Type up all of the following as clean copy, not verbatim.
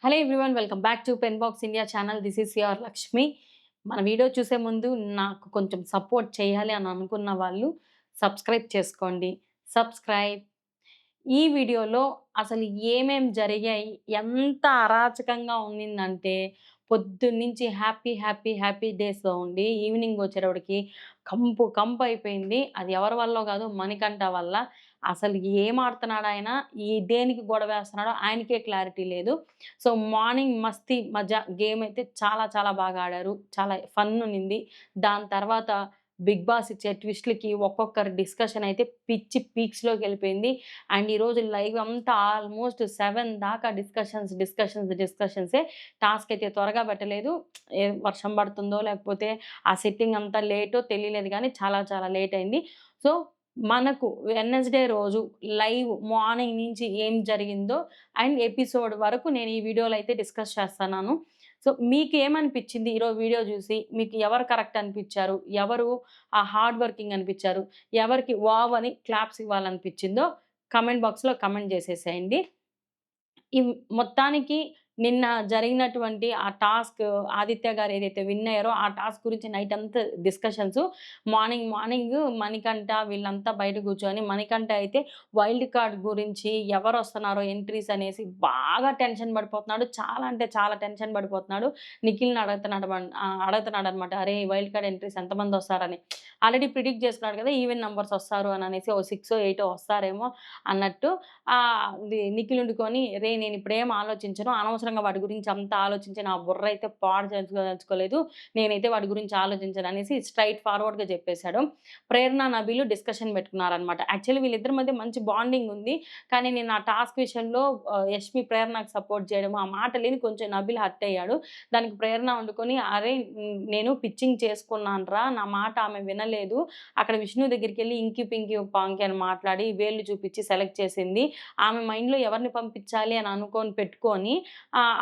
Hello everyone welcome back to pen box India channel. This is your Lakshmi. మన video చూసే ముందు నాకు కొంచెం సపోర్ట్ చేయాలి అని అనుకున్న వాళ్ళు సబ్స్క్రైబ్ చేసుకోండి. సబ్స్క్రైబ్. ఈ వీడియోలో అసలు ఏమేం జరిగాయి, ఎంత అరాచకంగా ఉన్నిందంటే పొద్దున్నుంచి హ్యాపీ, హ్యాపీ, హ్యాపీ డేస్‌లో ఉండి ఈవినింగ్ వచ్చేటప్పటికి కంపు, కంపు అయిపోయింది. అది ఎవరి వల్లో కాదు, మణికంఠ వల్ల. అసలు ఏం ఆడుతున్నాడాయన, దేనికి గొడవేస్తున్నాడో ఆయనకే క్లారిటీ లేదు. సో, మార్నింగ్ మస్తీ మజా గేమ్ అయితే చాలా చాలా బాగా ఆడారు. చాలా ఫన్ ఉన్నింది. దాని తర్వాత 'బిగ్ బాస్' ఇచ్చే ట్విస్ట్‌లకి ఒక్కొక్కరి డిస్కషన్ అయితే పిచ్చి పీక్స్‌లోకెళ్ళిపోయింది. అండ్ ఈరోజు లైవ్ అంతా ఆల్మోస్ట్ 7 దాకా డిస్కషన్సే. టాస్క్ అయితే త్వరగా పెట్టలేదు. వర్షం పడుతుందో లేకపోతే ఆ సెట్టింగ్ అంతా లేటో తెలియలేదు గానీ చాలా చాలా లేట్ అయింది. సో, మనకు వెడ్నెస్‌డే రోజు లైవ్ మార్నింగ్ నుంచి ఏం జరిగిందో అండ్ ఎపిసోడ్ వరకు నేను ఈ వీడియోలో అయితే డిస్కస్ చేస్తన్నాను. సో, మీకేమనిపిచ్చింది ఈరోజు వీడియో జూసి? మీకు ఎవరు కరెక్ట్ అనిపిచ్చారు? ఎవరు హార్డ్ వర్కింగ్ అనిపిచ్చారు? ఎవరికి వావ్ అని క్లాప్స్ ఇవ్వాలనిపిచ్చిందో కామెంట్ బాక్స్‌లో కామెంట్ జేసేసేయండి. మొత్తానికి నిన్న జరిగినటువంటి ఆ టాస్క్ ఆదిత్య గారు ఏదైతే విన్ అయ్యారో, ఆ టాస్క్ గురించి నైట్ అంతా డిస్కషన్స్. మార్నింగ్ మణికంఠ వీళ్ళంతా బయట కూర్చొని మణికంఠ అయితే వైల్డ్ కార్డ్ గురించి ఎవరొస్తున్నారో ఎంట్రీస్ అనేసి బాగా టెన్షన్ పడిపోతున్నాడు. చాలా అంటే చాలా టెన్షన్ పడిపోతున్నాడు. నిఖిల్‌ని అడుగుతున్నాడనమాట. "అరే! వైల్డ్ కార్డ్ ఎంట్రీస్ ఎంతమందొస్తారని." ఆల్రెడీ ప్రిడిక్ట్ చేసుకున్నాడు కదా! ఈవెన్ నంబర్స్ వస్తారు అననేసి ఓ 6 8 వస్తారేమో అన్నట్టు నిఖిల్ ఉండుకొని, "రేయ్! నేనిప్పుడేం ఆలోచించను. అనవసరంగా వాటి గురించి అంత ఆలోచించి నా బుర్ర అయితే పాడు దలుచుకోలేదు. నేనైతే వాటి గురించి ఆలోచించను" అనేసి స్ట్రెయిట్ ఫార్వర్డ్‌గా చెప్పేసాడు. ప్రేరణ, నబీలు డిస్కషన్ పెట్టుకున్నారనమాట. యాక్చువల్లీ వీళ్ళిద్దరి మధ్య మంచి బాండింగ్ ఉంది. కానీ నేను ఆ టాస్క్ విషయంలో యష్మి ప్రేరణకు సపోర్ట్ చేయడము, ఆ మాటలిని కొంచెం నబీల్ హర్ట్ అయ్యాడు. దానికి ప్రేరణ వండుకొని, "అరే! నేను పిచ్చింగ్ చేసుకున్నానురా. నా మాట ఆమె వినలేదు. అక్కడ విష్ణు దగ్గరికెళ్ళి ఇంకి పింకి పాంకి అని మాట్లాడి వేళ్ళు చూపించి సెలెక్ట్ చేసింది. ఆమె మైండ్‌లో ఎవరిని పంపించాలి అని అనుకోని పెట్టుకొని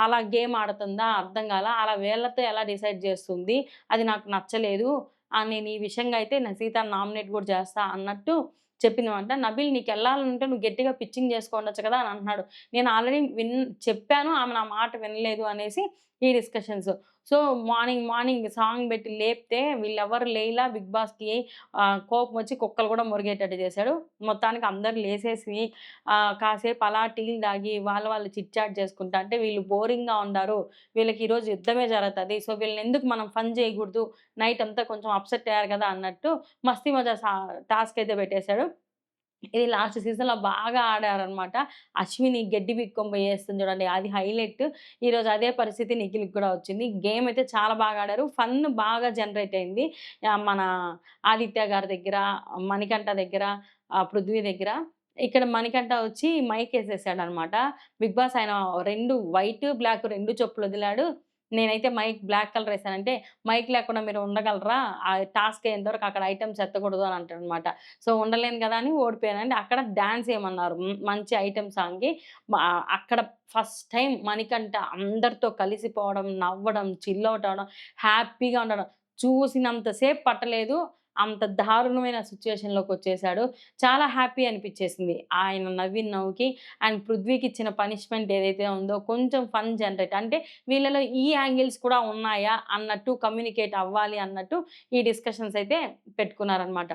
అలా గేమ్ ఆడుతుందా అర్థం కాలా. అలా వేళ్ళతో ఎలా డిసైడ్ చేస్తుంది. అది నాకు నచ్చలేదు. నేను ఈ విషయంగా అయితే నేను సీతని నామినేట్ కూడా చేస్తా" అన్నట్టు చెప్పిందనమాట. "నబీల్ నీకెళ్ళాలనుంటే నువ్వు గట్టిగా పిచ్చింగ్ చేసుకోండొచ్చు కదా" అని అంటున్నాడు. నేను ఆల్రెడీ చెప్పాను. ఆమె నా మాట వినలేదు అనేసి ఈ డిస్కషన్స్. సో, మార్నింగ్ సాంగ్ పెట్టి లేపితే వీళ్ళెవరు లేయలా. బిగ్ బాస్‌కి కోపమొచ్చి కుక్కలు కూడా మొరిగేటట్టు చేశాడు. మొత్తానికి అందరూ లేసేసి కాసేపు అలా టీలు తాగి వాళ్ళు చిట్ చాట్ చేసుకుంటా అంటే వీళ్ళు బోరింగ్‌గా ఉండారు. వీళ్ళకి ఈరోజు యుద్ధమే జరుగుతది. సో, వీళ్ళనెందుకు మనం ఫన్ చేయకూడదు. నైట్ అంతా కొంచెం అప్‌సెట్ అయ్యారు కదా! అన్నట్టు మస్తీ మజా టాస్క్ అయితే పెట్టేశాడు. ఇది లాస్ట్ సీజన్‌లో బాగా ఆడారనమాట. అశ్విని గడ్డి పీక్కొని పోయేస్తుంది చూడండి. అది హైలైట్. ఈరోజు అదే పరిస్థితి నిఖిల్‌కి కూడా వచ్చింది. గేమ్ అయితే చాలా బాగా ఆడారు. ఫన్ బాగా జనరేట్ అయింది. మన ఆదిత్య గారి దగ్గర, మణికంఠ దగ్గర, పృథ్వీ దగ్గర. ఇక్కడ మణికంఠ వచ్చి మైకేసేసాడనమాట. బిగ్ బాస్ ఆయన 2 వైట్, బ్లాక్ 2 చెప్పులొదిలాడు. నేనైతే మైక్ బ్లాక్ కలర్ ఏసానంటే, "మైక్ లేకుండా మీరు ఉండగలరా? ఆ టాస్క్ అయ్యేంత వరకు అక్కడ ఐటెమ్స్ ఎత్తకూడదు" అని అంటాడనమాట. సో, ఉండలేను గదా! అని ఓడిపోయానండి. అక్కడ డాన్స్ ఏయమన్నారు. మంచి ఐటెమ్ సాంగ్‌కి. అక్కడ ఫస్ట్ టైమ్ మణికంఠ అందరితో కలిసిపోవడం, నవ్వడం, చిల్ ఔట్ అవ్వడం, హ్యాపీగా ఉండడం. చూసినంత సేపు పట్టలేదు. అంత దారుణమైన సిట్యుయేషన్‌లోకొచ్చేసాడు. చాలా హ్యాపీ అనిపిచ్చేసింది. ఆయన నవ్విన నవ్వుకి అండ్ పృథ్వీకిచ్చిన పనిష్మెంట్ ఏదైతే ఉందో కొంచెం ఫన్ జనరేట్ అంటే వీళ్ళలో ఈ యాంగిల్స్ కూడా ఉన్నాయా అన్నట్టు కమ్యూనికేట్ అవ్వాలి అన్నట్టు ఈ డిస్కషన్స్ అయితే పెట్టుకున్నారనమాట.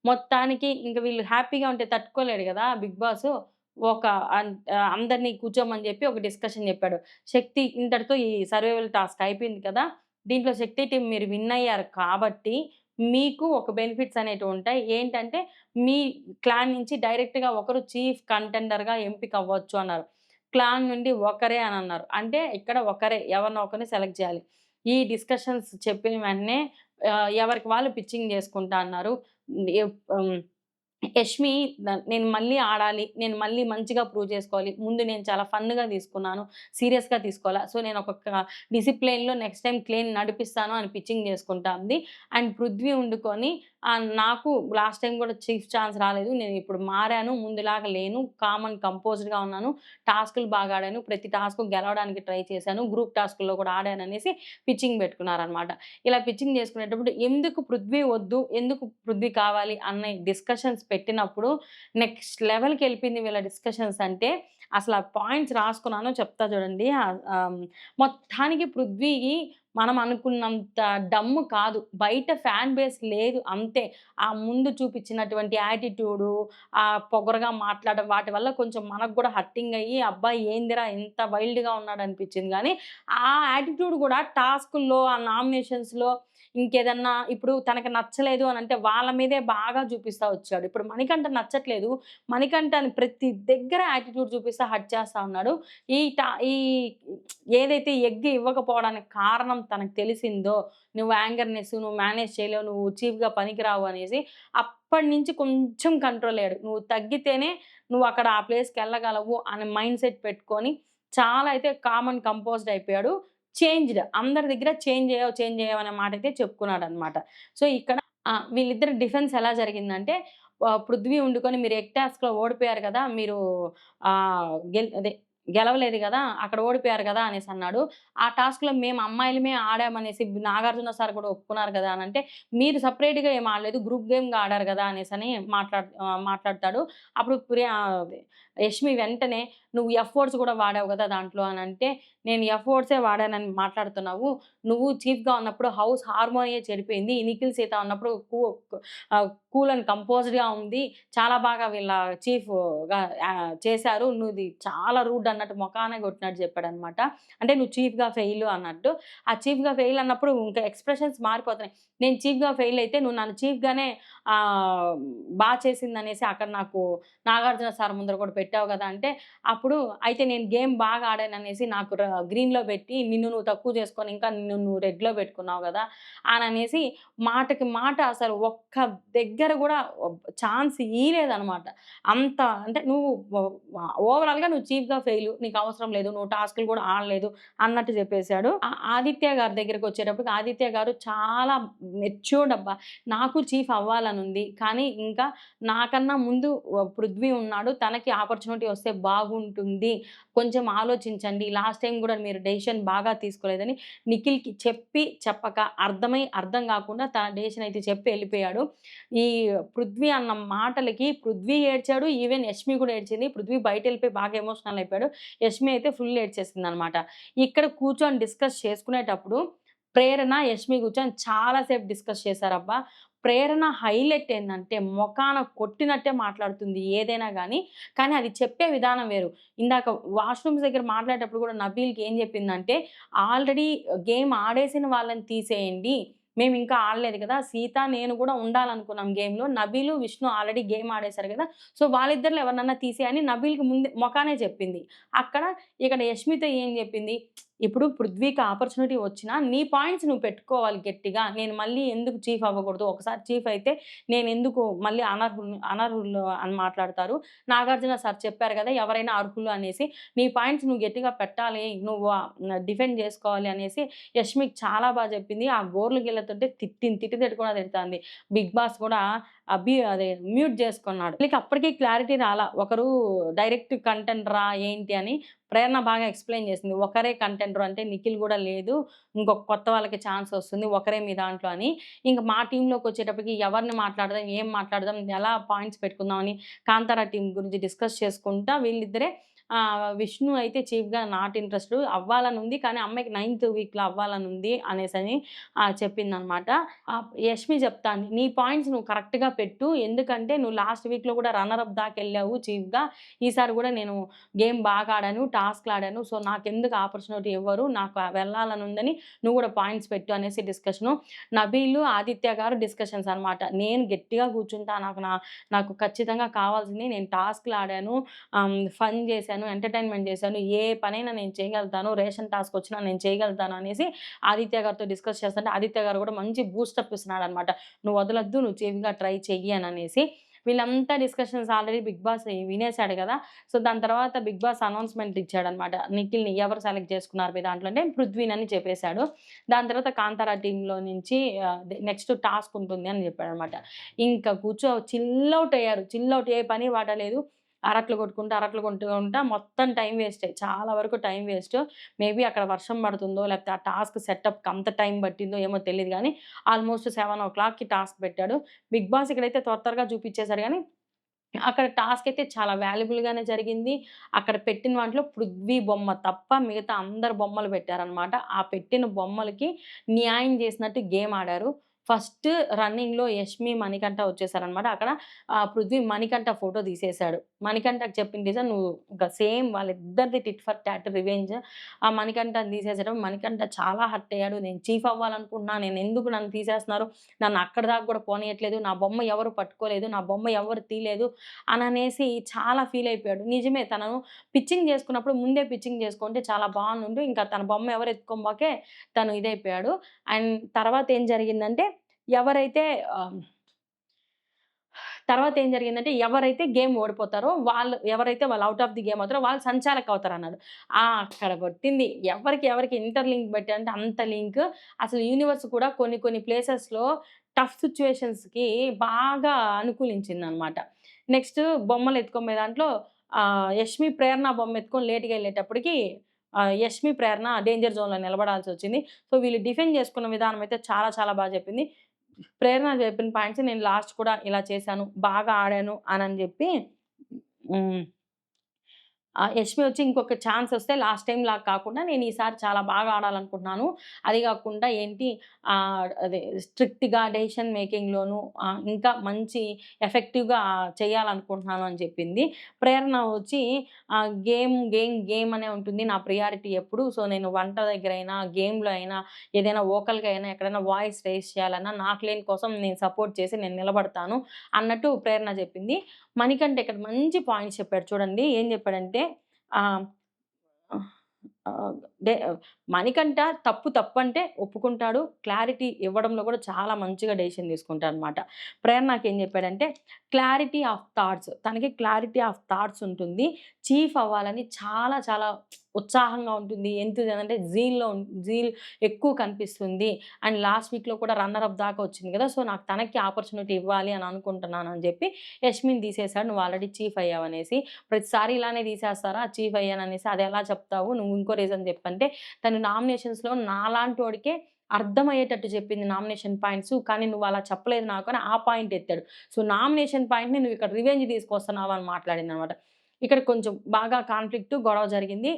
మొత్తానికి ఇంక వీళ్ళు హ్యాపీగా ఉంటే తట్టుకోలేడు గదా! Big boss. ఒక అందరిని కూర్చోమని జెప్పి ఒక డిస్కషన్ జెప్పాడు. శక్తి ఇంతటితో ఈ సర్వైవల్ టాస్క్ అయిపోయింది కదా! దీంట్లో శక్తి టీమ్ మీరు విన్ అయ్యారు కాబట్టి మీకు ఒక బెనిఫిట్స్ అనేటివుంటాయి. ఏంటంటే మీ క్లాన్ నుంచి డైరెక్ట్‌గా ఒకరు చీఫ్ కంటెండర్‌గా ఎంపిక అవ్వచ్చు అన్నారు. క్లాన్ నుండి ఒకరే అనన్నారు. అంటే ఇక్కడ ఒకరే ఎవరినో ఒకరిని సెలెక్ట్ జేయాలి. ఈ డిస్కషన్స్ చెప్పిన వెంటనే ఎవరికి వాళ్ళు పిచ్చింగ్ జేసుకుంటా అన్నారు. హ్మ్. యష్మి నేను మళ్ళీ ఆడాలి. నేను మళ్ళీ మంచిగా ప్రూవ్ చేసుకోవాలి. ముందు నేను చాలా ఫన్‌గా తీసుకున్నాను. సీరియస్‌గా తీసుకోలా. సో, నేను డిసిప్లిన్‌లో నెక్స్ట్ టైమ్ క్లేన్ నడిపిస్తాను అని పిచ్చింగ్ చేసుకుంటా ఉంది. అండ్ పృథ్వీ ఉండుకొని నాకు లాస్ట్ టైమ్ కూడా చీఫ్ ఛాన్స్ రాలేదు. నేను ఇప్పుడు మారాను. ముందులాగా లేను. కామ్ అండ్ కంపోజ్డ్‌గా ఉన్నాను. టాస్కులు బాగా ఆడాను. ప్రతి టాస్కు గెలవడానికి ట్రై చేశాను. గ్రూప్ టాస్కుల్లో కూడా ఆడాననేసి పిచ్చింగ్ పెట్టుకున్నారనమాట. ఇలా పిచ్చింగ్ చేసుకునేటప్పుడు ఎందుకు పృథ్వీ వద్దు, ఎందుకు పృథ్వీ కావాలి అన్న డిస్కషన్స్ పెట్టినప్పుడు నెక్స్ట్ లెవెల్‌కెళ్ళిపోయింది వీళ్ళ డిస్కషన్స్ అంటే, అసల పాయింట్స్ రాసుకున్నాను చెప్తా చూడండి. మొత్తానికి పృథ్వీకి మనం అనుకున్నంత డమ్ము కాదు. బయట ఫ్యాన్ బేస్ లేదు అంతే. ఆ ముందు చూపించినటువంటి యాటిట్యూడు, పొగరుగా మాట్లాడడం వాటి వల్ల కొంచెం మనకు గూడా హర్టింగ్ అయ్యి, అబ్బా! ఏందిరా ఇంత వైల్డ్‌గా ఉన్నాడనిపించింది గానీ, ఆ యాటిట్యూడ్ గూడా టాస్కుల్లో, ఆ నామినేషన్స్‌లో ఇంకేదన్నా ఇప్పుడు తనకి నచ్చలేదు అనంటే వాళ్ళ మీదే బాగా చూపిస్తా వచ్చాడు. ఇప్పుడు మణికంఠ నచ్చట్లేదు. మణికంఠని ప్రతి దగ్గర యాటిట్యూడ్ చూపిస్తా హర్ట్ చేస్తా ఉన్నాడు. ఈ ఏదైతే ఎగ్ ఇవ్వకపోవడానికి కారణం తనకు తెలిసిందో, నువ్వు యాంగర్‌నెస్ నువ్వు మేనేజ్ చేయలేవు, నువ్వు చీఫ్‌గా పనికిరావు అనేసి అప్పటినుంచి కొంచెం కంట్రోల్ అయ్యాడు. నువ్వు తగ్గితేనే నువ్వక్కడ ఆ ప్లేస్‌కెళ్ళగలవు అనే మైండ్ సెట్ పెట్టుకొని చాలా అయితే కామ్ అండ్ కంపోజ్డ్ అయిపోయాడు. చేంజ్డ్. అందరి దగ్గర చేంజ్ అయ్యావు అనే మాటైతే చెప్పుకున్నాడనమాట. సో, ఇక్కడ వీళ్ళిద్దరి డిఫెన్స్ ఎలా జరిగిందంటే పృథ్వీ ఉండుకొని మీరు ఎగ్ టాస్క్‌లో ఓడిపోయారు గదా! మీరు అదే గెలవలేదు గదా! అక్కడ ఓడిపోయారు గదా! అనేసన్నాడు. ఆ టాస్క్‌లో మేము అమ్మాయిలమే ఆడామనేసి నాగార్జున సార్ గూడా ఒప్పుకున్నారు గదా! అనంటే, మీరు సెపరేట్‌గా ఏమి ఆడలేదు. గ్రూప్ గేమ్‌గా ఆడారు గదా! అనేసని మాట్లాడతాడు. అప్పుడు యష్మి వెంటనే నువ్వు ఎఫ్ వర్డ్స్ గూడా వాడావు గదా! దాంట్లో అనంటే, నేను ఎఫ్ వర్డ్సే వాడానని మాట్లాడుతున్నావు. నువ్వు చీఫ్‌గా ఉన్నప్పుడు హౌస్ హార్మోనియే చెడిపోయింది. నిఖిల్, సీత ఉన్నప్పుడు కూల్ అండ్ కంపోజ్డ్‌గా ఉంది. చాలా బాగా వీళ్ళ చీఫ్‌గా చేశారు. నువ్వుది చాలా రూడ్ అన్నట్టు మొఖాన కొట్టినట్టు చెప్పాడనమాట. అంటే నువ్వు చీఫ్‌గా ఫెయిలు అన్నట్టు. ఆ చీఫ్‌గా ఫెయిల్ అన్నప్పుడు ఇంకా ఎక్స్‌ప్రెషన్స్ మారిపోతున్నాయి. నేను చీఫ్‌గా ఫెయిల్ అయితే నువ్వు నన్ను చీఫ్‌గానే చేసిందనేసి అక్కడ నాకు నాగార్జున సార్ ముందర కూడా పెట్టావు గదా! అంటే అప్పుడు అయితే నేను గేమ్ బాగా ఆడాననేసి నాకు గ్రీన్‌లో పెట్టి నిన్ను నువ్వు తక్కువ చేసుకొని ఇంకా నిన్ను నువ్వు రెడ్‌లో పెట్టుకున్నావు గదా! అననేసి మాటకి మాట అసలు ఒక్క దగ్గర గూడా ఛాన్స్ ఇయ్యలేదనమాట. అంత అంటే నువ్వు ఓవరాల్‌గా నువ్వు చీఫ్‌గా ఫెయిలు. నీకవసరం లేదు. నువ్వు టాస్క్‌లు గూడా ఆడలేదు అన్నట్టు చెప్పేసాడు. ఆదిత్య గారి దగ్గరికొచ్చేటప్పటికి ఆదిత్య గారు చాలా మెచ్యూర్డ్ అబ్బా! నాకు చీఫ్ అవ్వాలనుంది. కానీ ఇంకా నాకన్నా ముందు పృథ్వీ ఉన్నాడు. తనకి ఆపర్చునిటీ వస్తే బాగుంటుంది. కొంచెం ఆలోచించండి. లాస్ట్ టైమ్ గూడా మీరు డెసిషన్ బాగా తీసుకోలేదని నిఖిల్‌కి చెప్పక అర్థం గాకుండా తన డెసిషన్ అయితే చెప్పి ఎళ్ళిపోయాడు. ఈ పృథ్వీ అన్న మాటలకి పృథ్వీ ఏడ్చాడు. ఈవెన్ యష్మి గూడా ఏడ్చింది. పృథ్వీ బయటెళ్ళిపోయి బాగా ఎమోషనల్ అయిపోయాడు. యష్మి అయితే ఫుల్ ఏడ్చేసిందనమాట. ఇక్కడ కూర్చొని డిస్కస్ చేసుకునేటప్పుడు ప్రేరణ, యష్మి కూర్చొని చాలా సేపు డిస్కస్ చేశారబ్బా! ప్రేరణ హైలైట్ ఏందంటే మొఖాన కొట్టినట్టే మాట్లాడుతుంది ఏదైనా గాని. కానీ అది చెప్పే విధానం వేరు. ఇందాక వాష్‌రూమ్స్ దగ్గర మాట్లాడేటప్పుడు గూడా నబీల్‌కి ఏం జెప్పిందంటే, ఆల్రెడీ గేమ్ ఆడేసిన వాళ్ళని తీసేయండి. మేమింకా ఆడలేదు గదా! సీత, నేను గూడా ఉండాలనుకున్నాం గేమ్‌లో. నబీలు, విష్ణు ఆల్రెడీ గేమ్ ఆడేశారు గదా! సో, వాళ్ళిద్దరిలో ఎవరినన్నా తీసేయని నబీల్‌కి ముందే మొఖానే చెప్పింది. అక్కడ ఇక్కడ యష్మితో ఏం జెప్పింది, ఇప్పుడు పృథ్వీకి ఆపర్చునిటీ వచ్చినా నీ పాయింట్స్ నువ్వు పెట్టుకోవాలి గట్టిగా. నేను మళ్ళీ ఎందుకు చీఫ్ అవ్వకూడదు? ఒకసారి చీఫ్ అయితే నేనెందుకు మళ్ళీ అనర్హులు అని మాట్లాడతారు. నాగార్జున సార్ చెప్పారు గదా! ఎవరైనా అర్హులు అనేసి. నీ పాయింట్స్ నువ్వు గట్టిగా పెట్టాలి. నువ్వు డిఫెండ్ జేసుకోవాలి అనేసి యష్మికి చాలా చెప్పింది. ఆ గోర్లు గిల్లతుంటే తిట్టి కూడా తిడతాంది. బిగ్ బాస్ గూడా అదే మ్యూట్ జేసుకున్నాడు. వీళ్ళకి అప్పటికి క్లారిటీ రాలా. ఒకరు డైరెక్ట్ కంటెండరా ఏంటి అని. ప్రేరణ బాగా ఎక్స్‌ప్లెయిన్ చేసింది. ఒకరే కంటెండర్ అంటే నిఖిల్ గూడా లేదు. ఇంకొక కొత్త వాళ్ళకి ఛాన్స్ ఒస్తుంది. ఒకరే మీ దాంట్లో అని. ఇంక మా టీమ్‌లోకొచ్చేటప్పటికి ఎవరిని మాట్లాడదాం, ఏం మాట్లాడదాం, ఎలా పాయింట్స్ పెట్టుకుందాం అని కాంతార టీమ్ గురించి డిస్కస్ చేసుకుంటా వీళ్ళిద్దరే విష్ణు అయితే చీఫ్‌గా నాట్ ఇంట్రెస్టెడ్ అవ్వాలనుంది. కానీ అమ్మాయికి నైన్త్ వీక్‌లో అవ్వాలనుంది అనేసని చెప్పిందనమాట. యష్మి చెప్తాంది. నీ పాయింట్స్ నువ్వు కరెక్ట్‌గా పెట్టు. ఎందుకంటే నువ్వు లాస్ట్ వీక్‌లో కూడా రన్నర్ అప్ దాకెళ్ళావు చీఫ్‌గా. ఈసారి గూడా నేను గేమ్ బాగా ఆడాను. టాస్క్‌లు ఆడాను. సో, నాకెందుకు ఆపర్చునిటీ ఇవ్వరు? నాకు వెళ్ళాలనుందని నువ్వు గూడా పాయింట్స్ పెట్టు అనేసి డిస్కషను. నబీలు, ఆదిత్య గారు డిస్కషన్స్ అనమాట. నేను గట్టిగా కూర్చుంటా. నాకు ఖచ్చితంగా కావాల్సింది నేను టాస్క్‌లు ఆడాను. ఫన్ చేశాను. ఎంటర్‌టైన్‌మెంట్ చేశాను. ఏ పనైనా నేను చేయగలుగుతాను. రేషన్ టాస్క్ వచ్చినా నేను చేయగలుగుతాను అనేసి ఆదిత్య గారితో డిస్కస్ చేస్తుంటే ఆదిత్య గారు గూడా మంచి బూస్టప్ ఇస్తున్నాడనమాట. నువ్వు వదలొద్దు. నువ్వు చీఫ్‌గా ట్రై చెయ్యి అననేసి. వీళ్ళంతా డిస్కషన్స్ ఆల్రెడీ బిగ్ బాస్ వినేసాడు గదా! సో, దాని తర్వాత బిగ్ బాస్ అనౌన్స్‌మెంట్ ఇచ్చాడనమాట. నిఖిల్‌ని ఎవరు సెలెక్ట్ చేసుకున్నారు మీ దాంట్లో అంటే పృథ్వీనని చెప్పేసాడు. దాని తర్వాత కాంతార టీమ్‌లో నుంచి నెక్స్ట్ టాస్క్ ఉంటుంది అని చెప్పాడనమాట. ఇంకా చిల్ ఔట్ అయ్యారు. చిల్ ఔట్ ఏ పని పాట లేదు. అరట్లు కొట్టుకుంటా మొత్తం టైమ్ వేస్టే. చాలా వరకు టైమ్ వేస్ట్. మేబీ అక్కడ వర్షం పడుతుందో, లేకపోతే ఆ టాస్క్ సెటప్‌కి అంత టైం పట్టిందో ఏమో తెలీదు గానీ, ఆల్‌మోస్ట్ 7:00కి టాస్క్ పెట్టాడు. బిగ్ బాస్ ఇక్కడైతే త్వరగా చూపిచ్చేసాడు గానీ అక్కడ టాస్క్ అయితే చాలా వాల్యుబుల్‌గానే జరిగింది. అక్కడ పెట్టిన వాటిలో పృథ్వీ బొమ్మ తప్ప మిగతా అందరి బొమ్మలు పెట్టారనమాట. ఆ పెట్టిన బొమ్మలకి న్యాయం చేసినట్టు గేమ్ ఆడారు. ఫస్ట్ రన్నింగ్‌లో యష్మి, మణికంఠ వచ్చేసారనమాట. అక్కడ పృథ్వీ మణికంఠ ఫోటో తీసేసాడు. మణికంఠకి చెప్పిన రీజన్ నువ్వు ఇంకా సేమ్ వాళ్ళిద్దరిది టిట్ ఫర్ టాట్ రివెంజ్. ఆ మణికంఠని తీసేసాడు. మణికంఠ చాలా హర్ట్ అయ్యాడు. నేను చీఫ్ అవ్వాలనుకుంటున్నా. నేనెందుకు నన్ను తీసేస్తున్నారు? నన్ను అక్కడి దాకా కూడా పోనీయట్లేదు. నా బొమ్మ ఎవరు పట్టుకోలేదు. నా బొమ్మ ఎవరు తీయలేదు. అననేసి చాలా ఫీలయిపోయాడు. నిజమే తను పిచ్చింగ్ జేసుకున్నప్పుడు ముందే పిచ్చింగ్ జేసుకుంటే చాలా బావుండుండు. ఇంకా తన బొమ్మ ఎవరు ఎత్తుకోబోకే తను ఇదైపోయాడు. అండ్ తర్వాతేం జరిగిందంటే ఎవరైతే ఆహ్, తర్వాతేం జరిగిందంటే ఎవరైతే గేమ్ ఓడిపోతారో ఎవరైతే వాళ్ళు ఔట్ ఆఫ్ ది గేమ్ అవుతారో వాళ్ళు సంచాలక్ అవుతారన్నాడు. అక్కడ కొట్టింది. ఎవరికి ఇంటర్ లింక్ పెట్టారంటే అంత లింక్. అసలు యూనివర్స్ కూడా కొన్ని కొన్ని ప్లేసెస్‌లో టఫ్ సిట్యుయేషన్స్‌కి బాగా అనుకూలించిందనమాట. నెక్స్ట్ బొమ్మలు ఎత్తుకునే దాంట్లో యష్మి, ప్రేరణ బొమ్మ ఎత్తుకొని లేట్‌గా ఎళ్ళేటప్పటికి యష్మి, ప్రేరణ డేంజర్ జోన్‌లో నిలబడాల్సొచ్చింది. సో, వీళ్ళు డిఫెండ్ చేసుకున్న విధానం అయితే చాలా చాలా చెప్పింది. ప్రేరణ చెప్పిన పాయింట్స్ నేను లాస్ట్ కూడా ఇలా చేశాను. బాగా ఆడాను అనని జెప్పి హ్మ్. యష్మి వచ్చి ఇంకొక ఛాన్సొస్తే లాస్ట్ టైమ్‌లాగా కాకుండా నేను ఈసారి చాలా బాగా ఆడాలనుకుంటున్నాను. అది గాకుండా ఏంటి అదే స్ట్రిక్ట్‌గా డెసిషన్ మేకింగ్‌లోను ఇంకా మంచి ఎఫెక్టివ్‌గా చేయాలనుకుంటున్నాను అని చెప్పింది. ప్రేరణ వచ్చి గేమ్ అనే ఉంటుంది. నా ప్రియారిటీ ఎప్పుడు. సో, నేను వంట దగ్గరైనా, గేమ్‌లో అయినా, ఏదైనా వోకల్‌గా అయినా, ఎక్కడైనా వాయిస్ రైజ్ చేయాలన్నా నాకు లేని కోసం నేను సపోర్ట్ చేసి నేను నిలబడతాను అన్నట్టు ప్రేరణ చెప్పింది. మణికంఠ ఇక్కడ మంచి పాయింట్స్ చెప్పాడు చూడండి. ఏం చెప్పాడంటే ఆహ్, ఆహ్, డే మణికంఠ తప్పంటే ఒప్పుకుంటాడు. క్లారిటీ ఇవ్వడంలో కూడా చాలా మంచిగా డెసిషన్ తీసుకుంటాడనమాట. ప్రేరణకేం చెప్పాడంటే క్లారిటీ ఆఫ్ థాట్స్ తనకి క్లారిటీ ఆఫ్ థాట్స్ ఉంటుంది. చీఫ్ అవ్వాలని చాలా చాలా ఉత్సాహంగా ఉంటుంది. అంటే జీల్ ఎక్కువ కనిపిస్తుంది. అండ్ లాస్ట్ వీక్‌లో కూడా రన్నర్ అప్ దాకా వచ్చింది కదా! సో, నాకు తనకి ఆపర్చునిటీ ఇవ్వాలి అని అనుకుంటున్నాను అని చెప్పి యష్మిని తీసేసాడు. నువ్వు ఆల్రెడీ చీఫ్ అయ్యావనేసి. ప్రతిసారి ఇలానే తీసేస్తారా చీఫ్ అయ్యాననేసి అదెలా చెప్తావు? నువ్వు ఇంకో రీజన్ చెప్పంటే తను నామినేషన్స్‌లో నాలాంటోడికే అర్థమయ్యేటట్టు చెప్పింది నామినేషన్ పాయింట్సు. కానీ నువ్వలా చెప్పలేదు నాకు అని ఆ పాయింట్ ఎత్తాడు. సో, నామినేషన్ పాయింట్‌ని నువ్విక్కడ రివెంజ్ తీసుకొస్తున్నావు అని మాట్లాడిందనమాట. ఇక్కడ కొంచెం బాగా కాన్‌ఫ్లిక్ట్, గొడవ జరిగింది.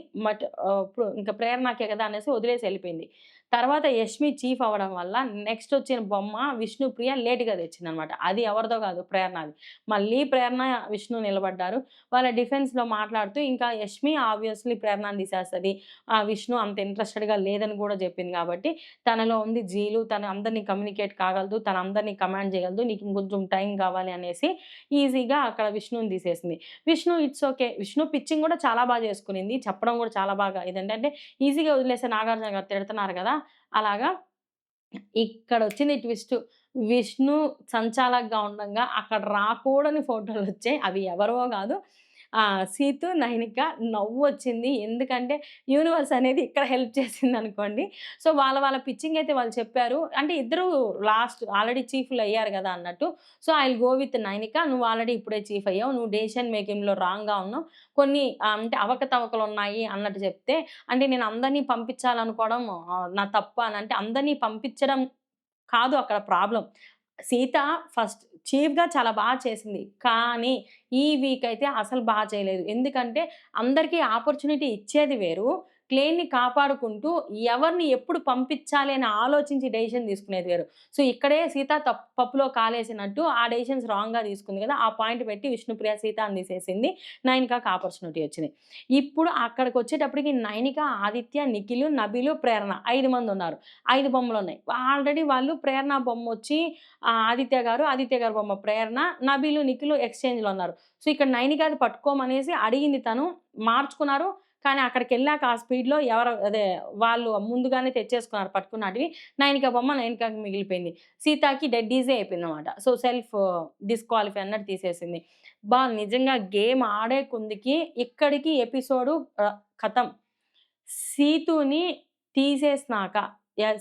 ఇప్పుడు ఇంక ప్రేరణకే కదా అనేసి వదిలేసి ఎళ్ళిపోయింది. తర్వాత యష్మి చీఫ్ అవ్వడం వల్ల నెక్స్ట్ వచ్చిన బొమ్మ విష్ణుప్రియ లేట్‌గా తెచ్చిందనమాట. అది ఎవరిదో కాదు ప్రేరణది. మళ్ళీ ప్రేరణ, విష్ణు నిలబడ్డారు. వాళ్ళ డిఫెన్స్‌లో మాట్లాడుతూ ఇంకా యష్మి ఆబ్వియస్‌లీ ప్రేరణని తీసేస్తది. విష్ణు అంత ఇంట్రెస్టెడ్‌గా లేదని కూడా చెప్పింది కాబట్టి, తనలో ఉంది జీలు. తను అందరిని కమ్యూనికేట్ కాగలదు. తను అందరిని కమాండ్ చేయగలదు. నీకు ఇంకొంచెం టైం కావాలి అనేసి ఈజీగా అక్కడ విష్ణుని తీసేసింది. Vishnu it's okay. Vishnu pitching కూడా చాలా చేసుకునింది. చెప్పడం కూడా చాలా బాగా ఇదేంటంటే ఈజీగా వదిలేసే నాగార్జున గారు తిడుతున్నారు కదా! అలాగా ఇక్కడొచ్చింది ట్విస్టు. విష్ణు సంచాలక్‌గా ఉండంగా అక్కడ రాకూడని ఫోటోలొచ్చాయి. అవి ఎవరివో గాదు. సీతు, నైనిక నవ్వొచ్చింది. ఎందుకంటే యూనివర్స్ అనేది ఇక్కడ హెల్ప్ చేసిందనుకోండి. సో, వాళ్ళ పిచ్చింగ్ అయితే వాళ్ళు చెప్పారు. అంటే ఇద్దరు లాస్ట్ ఆల్రెడీ చీఫ్‌లయ్యారు గదా! అన్నట్టు. So, I will go with Nainika. నువ్వు ఆల్రెడీ ఇప్పుడే చీఫ్ అయ్యావు. నువ్వు డెసిషన్ మేకింగ్‌లో రాంగ్‌గా ఉన్నావు. కొన్ని అంటే అవకతవకలున్నాయి అన్నట్టు చెప్తే, అంటే నేను అందరిని పంపించాలనుకోవడం నా తప్పా అనంటే అందరిని పంపించడం కాదు అక్కడ ప్రాబ్లమ్. సీత ఫస్ట్ చీఫ్‌గా చాలా చేసింది. కానీ ఈ వీక్ అయితే అసలు చేయలేదు. ఎందుకంటే అందరికీ ఆపర్చునిటీ ఇచ్చేది వేరు. క్లెయిమ్‌ని కాపాడుకుంటూ ఎవరిని ఎప్పుడు పంపించాలి అని ఆలోచించి డెసిషన్ తీసుకునేది వేరు. సో, ఇక్కడే సీత పప్పులో కాలేసినట్టు ఆ డెసిషన్స్ రాంగ్‌గా తీసుకుంది కదా! ఆ పాయింట్ పెట్టి విష్ణుప్రియ సీతని తీసేసింది. నైనికకి ఆపర్చునిటీ వచ్చింది. ఇప్పుడు అక్కడికొచ్చేటప్పటికి నైనిక, ఆదిత్య, నిఖిలు, నబీలు, ప్రేరణ 5 మందున్నారు. 5 బొమ్మలున్నాయి. ఆల్రెడీ వాళ్ళు ప్రేరణ బొమ్మొచ్చి ఆదిత్య గారి బొమ్మ ప్రేరణ, నబీలు, నిఖిలు ఎక్స్‌చేంజ్‌లో ఉన్నారు. సో, ఇక్కడ నైనికది పట్టుకోమనేసి అడిగింది తను. మార్చుకున్నారు. కానీ అక్కడికెళ్ళాక ఆ స్పీడ్‌లో వాళ్ళు ముందుగానే తెచ్చేసుకున్నారు పట్టుకున్నటివి. నైనిక బొమ్మ నైనికకి మిగిలిపోయింది. సీతకి డెడ్ ఈజీ అయిపోయిందనమాట. సో, సెల్ఫ్ డిస్‌క్వాలిఫై అన్నట్టు తీసేసింది. నిజంగా గేమ్ ఆడే కొందికి ఇక్కడికి ఎపిసోడు ఖతం. సీతుని తీసేసినాక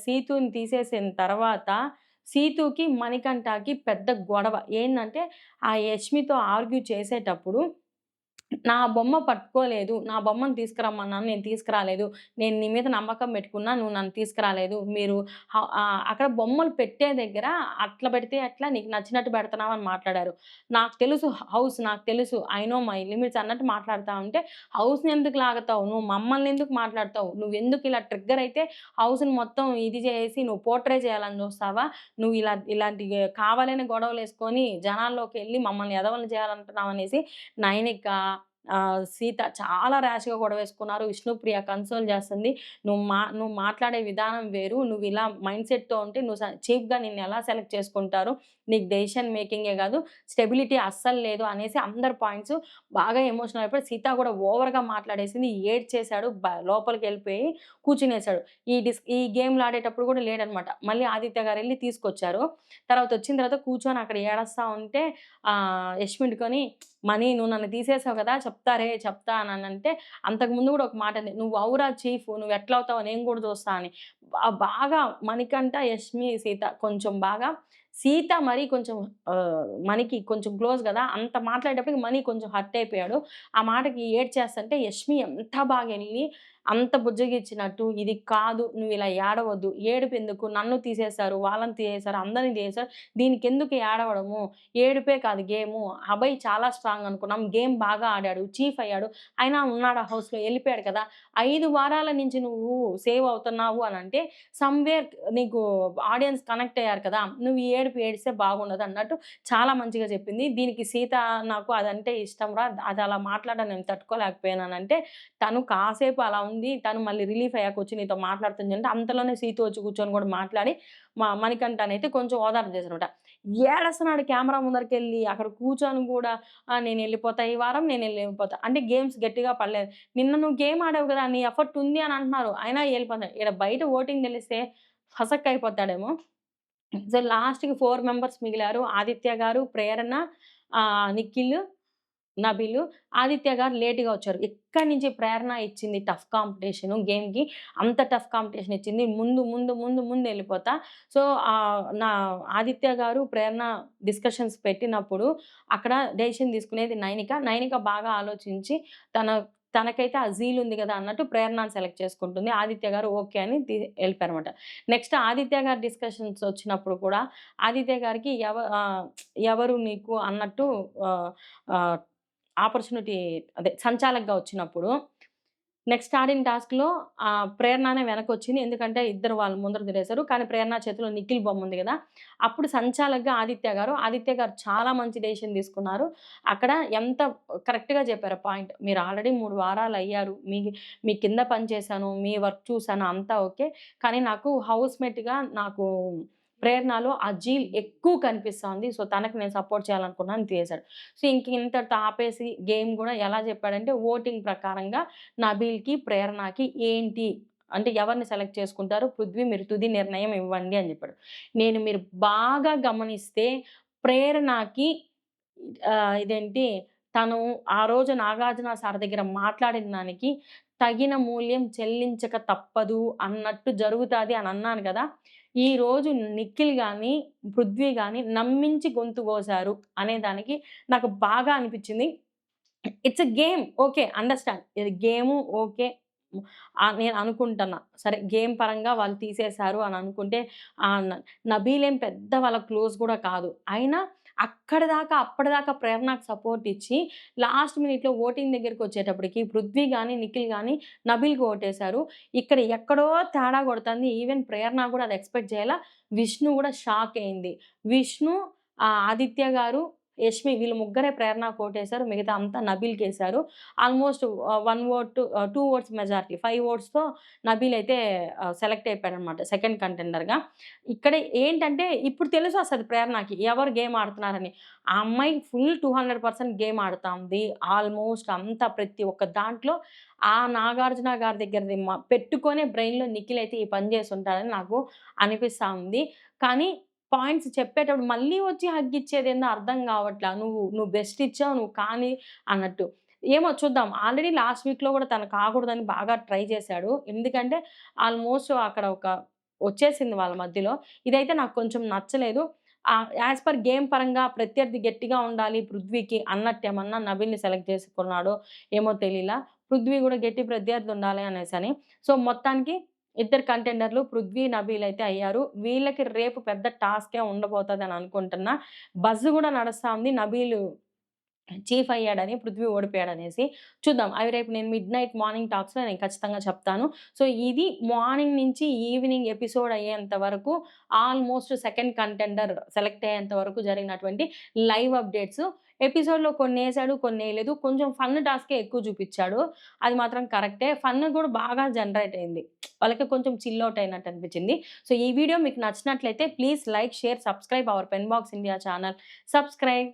సీతుని తీసేసిన తర్వాత సీతుకి, మణికంఠకి పెద్ద గొడవ. ఏందంటే, ఆ యష్మితో ఆర్గ్యూ చేసేటప్పుడు నా బొమ్మ పట్టుకోలేదు. నా బొమ్మను తీసుకురమ్మన్నాను. నేను తీసుకురాలేదు. నేను నీ మీద నమ్మకం పెట్టుకున్నా. నువ్వు నన్ను తీసుకురాలేదు. మీరు అక్కడ బొమ్మలు పెట్టే దగ్గర అట్లా పెడితే ఎట్లా? నీకు నచ్చినట్టు పెడుతున్నావు అని మాట్లాడారు. నాకు తెలుసు హౌస్ నాకు తెలుసు. ఐ నో మై లిమిట్స్ అన్నట్టు మాట్లాడుతా ఉంటే, హౌస్‌ని ఎందుకు లాగుతావు? నువ్వు మమ్మల్ని ఎందుకు మాట్లాడతావు? నువ్వెందుకు ఇలా ట్రిగ్గర్ అయితే హౌస్‌ని మొత్తం ఇది చేసి నువ్వు పోర్ట్రే చేయాలని చూస్తావా? నువ్వు ఇలాంటి కావాలని గొడవలేసుకొని జనాల్లోకెళ్ళి మమ్మల్ని ఎదవలని చేయాలంటున్నావనేసి నైనిక సీత చాలా ర్యాష్‌గా గొడవేసుకున్నారు. విష్ణుప్రియ కన్సోల్ చేస్తుంది. నువ్వు మాట్లాడే విధానం వేరు. నువ్విలా మైండ్ సెట్‌తో ఉంటే నువ్వు చీఫ్‌గా నిన్నెలా సెలెక్ట్ చేసుకుంటారు? నీకు డెసిషన్ మేకింగే గాదు, స్టెబిలిటీ అస్సలు లేదు అనేసి అందరి పాయింట్స్ బాగా ఎమోషనల్ అయిపోయి సీత గూడా ఓవర్‌గా మాట్లాడేసింది. ఏడ్చేసాడు. లోపలికెళ్ళిపోయి కూర్చునేసాడు. ఈ గేమ్‌లాడేటప్పుడు గూడా లేడనమాట. మళ్ళీ ఆదిత్య గారెళ్లి తీసుకొచ్చారు. వచ్చిన తర్వాత కూర్చొని అక్కడ ఏడస్తా ఉంటే యష్మిన్‌కొని మనీ నువ్వు నన్ను తీసేసావు గదా! చెప్తా అననంటే, అంతకుముందు గూడా ఒక మాట అంది. "నువ్వు అవురా చీఫ్ నువ్వెట్లవుతావో నేను గూడా చూస్తా" అని. బాగా మణికంఠ, యష్మి, సీత కొంచెం బాగా సీత మరీ కొంచెం మణికి కొంచెం క్లోజ్ గదా! అంత మాట్లాడేటప్పటికి మణి కొంచెం హర్ట్ అయిపోయాడు. ఆ మాటకి ఏడ్చేస్తంటే యష్మి ఎంత బాగెళ్లి అంత బుజ్జగిచ్చినట్టు, "ఇది కాదు నువ్విలా ఏడవద్దు. ఏడుపెందుకు? నన్ను తీసేశారు, వాళ్ళని తీసేశారు, అందరిని తీసేశారు. దీనికెందుకు ఏడవడము? ఏడుపే కాదు గేము. అభయ్ చాలా స్ట్రాంగ్ అనుకున్నాం. గేమ్ బాగా ఆడాడు. చీఫ్ అయ్యాడు. అయినా ఉన్నాడు ఆ హౌస్‌లో ఎళ్ళిపోయాడు కదా! 5 వారాల నుంచి నువ్వు సేవ్ అవుతున్నావు అనంటే సమ్‌వేర్ నీకు ఆడియన్స్ కనెక్ట్ అయ్యారు కదా! నువ్వు ఈ ఏడుపు ఏడిస్తే బాగుండదు అన్నట్టు చాలా మంచిగా చెప్పింది. దీనికి సీత నాకు అదంటే ఇష్టంరా. అది అలా మాట్లాడడం నేను తట్టుకోలేకపోయాననంటే, తను కాసేపు అలా ఉంది. తను మళ్ళీ రిలీఫ్ అయ్యాకొచ్చి నీతో మాట్లాడుతుంది అంటే అంతలోనే సీత వచ్చి కూర్చొని కూడా మాట్లాడి మణికంఠనైతే కొంచెం ఓదార్పు చేశారనమాట. ఏడస్తున్నాడు కెమెరా ముందరికెళ్ళి. అక్కడ కూర్చొని గూడా నేనెళ్ళిపోతా ఈ వారం, నేనెళ్ళిపోతా. అంటే గేమ్స్ గట్టిగా పడలేదు. నిన్న నువ్వు గేమ్ ఆడావు గదా! నీ ఎఫర్ట్ ఉంది అని అంటున్నారు. అయినా ఎళ్ళిపోతాడు. ఈడ బయట ఓటింగ్ తెలిస్తే ఫసక్కయిపోతాడేమో. సో, లాస్ట్‌కి 4 మెంబర్స్ మిగిలారు. ఆదిత్య గారు, ప్రేరణ, నిఖిల్, నబీలు. ఆదిత్య గారు లేట్‌గా వచ్చారు. ఎక్కడి నుంచి ప్రేరణ ఇచ్చింది టఫ్ కాంపిటీషను గేమ్‌కి. అంత టఫ్ కాంపిటీషన్ ఇచ్చింది. ముందెళ్ళిపోతా. సో, నా ఆదిత్య గారు, ప్రేరణ డిస్కషన్స్ పెట్టినప్పుడు అక్కడ డెసిషన్ తీసుకునేది నైనిక. నైనిక బాగా ఆలోచించి తన తనకైతే ఆ జీల్ ఉంది గదా! అన్నట్టు ప్రేరణని సెలెక్ట్ చేసుకుంటుంది. ఆదిత్య గారు ఓకే అని ఎళ్ళిపోయారన్నమాట. నెక్స్ట్ ఆదిత్య గారి డిస్కషన్స్ వచ్చినప్పుడు కూడా ఆదిత్య గారికి ఎవరు నీకు అన్నట్టు ఆహ్, ఆహ్, ఆపర్చునిటీ అదే సంచాలక్‌గా వచ్చినప్పుడు, నెక్స్ట్ ఆడిన టాస్క్‌లో ప్రేరణనే వెనకొచ్చింది. ఎందుకంటే ఇద్దరు వాళ్ళు ముందర దురేశారు. కానీ ప్రేరణ చేతిలో నిఖిల్ బొమ్ముంది గదా! అప్పుడు సంచాలక్‌గా ఆదిత్య గారు చాలా మంచి డెసిషన్ తీసుకున్నారు. అక్కడ ఎంత కరెక్ట్‌గా చెప్పారు పాయింట్. మీరు ఆల్రెడీ 3 వారాలయ్యారు. మీ కింద పని చేశాను. మీ వర్క్ చూసాను అంతా ఓకే. కానీ నాకు హౌస్‌మేట్‌గా నాకు ప్రేరణలో ఆ జీల్ ఎక్కువ కనిపిస్తాంది. సో, తనకి నేను సపోర్ట్ చేయాలనుకున్నాను తీసేసాడు. సో, ఇంతటితో ఆపేసి గేమ్ గూడా ఎలా చెప్పాడంటే ఓటింగ్ ప్రకారంగా నబీల్‌కి, ప్రేరణకి ఏంటి అంటే ఎవరిని సెలెక్ట్ చేసుకుంటారు? పృథ్వీ మీరు తుది నిర్ణయం ఇవ్వండి అని జెప్పాడు. మీరు బాగా గమనిస్తే ప్రేరణకి ఇదేంటి తను ఆ రోజు నాగార్జున సార్ దగ్గర మాట్లాడిన దానికి తగిన మూల్యం చెల్లించక తప్పదు అన్నట్టు జరుగుతాది అని అన్నాను గదా! ఈరోజు నిఖిల్ గాని, పృథ్వీ గాని నమ్మించి గొంతు కోసారు అనే దానికి నాకు బాగా అనిపిచ్చింది. It's a game. Okay. Understand. ఇది గేము ఓకే. నేను అనుకుంటున్నా. సరే గేమ్ పరంగా వాళ్ళు తీసేసారు అని అనుకుంటే ఆహ్, న నబీల్ ఏం పెద్ద వాళ్ళ క్లోజ్ గూడా కాదు. అయినా అప్పటిదాకా ప్రేరణకు సపోర్ట్ ఇచ్చి లాస్ట్ మినిట్‌లో ఓటింగ్ దగ్గరికొచ్చేటప్పటికి పృథ్వీ గాని, నిఖిల్ గాని నబీల్‌కి ఓటేసారు. ఇక్కడ ఎక్కడో తేడా కొడతంది. ఈవెన్ ప్రేరణ గూడా అది ఎక్స్‌పెక్ట్ చేయలా. విష్ణు గూడా షాక్ అయింది. విష్ణు, ఆదిత్య గారు, యష్మి వీళ్ళు ముగ్గురే ప్రేరణకు ఓటేసారు. మిగతా అంతా నబీల్‌కేసారు. ఆల్‌మోస్ట్ 1 ఓట్ 2 ఓట్స్ మెజారిటీ 5 ఓట్స్‌తో నబీల్ అయితే సెలెక్ట్ అయిపోయాడనమాట సెకండ్ కంటెండర్‌గా. ఇక్కడ ఏంటంటే ఇప్పుడు తెలుసు అసలు ప్రేరణకి ఎవరు గేమ్ ఆడుతున్నారని. ఆ అమ్మాయి ఫుల్ 200% గేమ్ ఆడుతా ఉంది. ఆల్‌మోస్ట్ అంతా ప్రతి ఒక్క దాంట్లో ఆ నాగార్జున గారి దగ్గరది పెట్టుకొనే బ్రెయిన్‌లో నిఖిల్ అయితే ఈ పని చేసుంటాడని నాకు అనిపిస్తా ఉంది. కానీ పాయింట్స్ చెప్పేటప్పుడు మళ్ళీ వచ్చి హగ్ ఇచ్చేదేందో అర్థం గావట్లా. నువ్వు బెస్ట్ ఇచ్చావు. నువ్వు కానీ అన్నట్టు. ఏమో చూద్దాం. ఆల్రెడీ లాస్ట్ వీక్‌లో గూడా తను కాకూడదని బాగా ట్రై చేశాడు. ఎందుకంటే ఆల్‌మోస్ట్ అక్కడ వచ్చేసింది వాళ్ళ మధ్యలో. ఇదైతే నాకు కొంచెం నచ్చలేదు. యాస్ పర్ గేమ్ పరంగా ప్రత్యర్థి గట్టిగా ఉండాలి పృథ్వీకి అన్నట్టేమన్నా నబీల్‌ని సెలెక్ట్ చేసుకున్నాడో ఏమో తెలీలా. పృథ్వీ గూడా గట్టి ప్రత్యర్థి ఉండాలి అనేసని. సో, మొత్తానికి ఇద్దరు కంటెండర్‌లు పృథ్వీ, నబీల్ అయితే అయ్యారు. వీళ్ళకి రేపు పెద్ద టాస్కే ఉండబోతదని అనుకుంటున్నా. బజ్ గూడా నడుస్తా ఉంది. నబీల్ చీఫ్ అయ్యాడని, పృథ్వీ ఓడిపోయాడనేసి. చూద్దాం. అవి రేపు నేను మిడ్‌నైట్ మార్నింగ్ టాక్స్‌లో నేను ఖచ్చితంగా చెప్తాను. సో, ఇది మార్నింగ్ నుంచి ఈవినింగ్ ఎపిసోడ్ అయ్యేంత వరకు ఆల్‌మోస్ట్ సెకండ్ కంటెండర్ సెలెక్ట్ అయ్యేంత వరకు జరిగినటువంటి లైవ్ అప్డేట్స్. ఎపిసోడ్‌లో కొన్నేసాడు, కొన్నేయలేదు. కొంచెం ఫన్ టాస్కే ఎక్కువ చూపిచ్చాడు. అది మాత్రం కరెక్టే. ఫన్ గూడా బాగా జనరేట్ అయింది. వాళ్ళకి కొంచెం చిల్ ఔట్ అయినట్టు అనిపిచ్చింది. సో, ఈ వీడియో మీకు నచ్చినట్లయితే please like, share, subscribe our pen box India channel. Subscribe.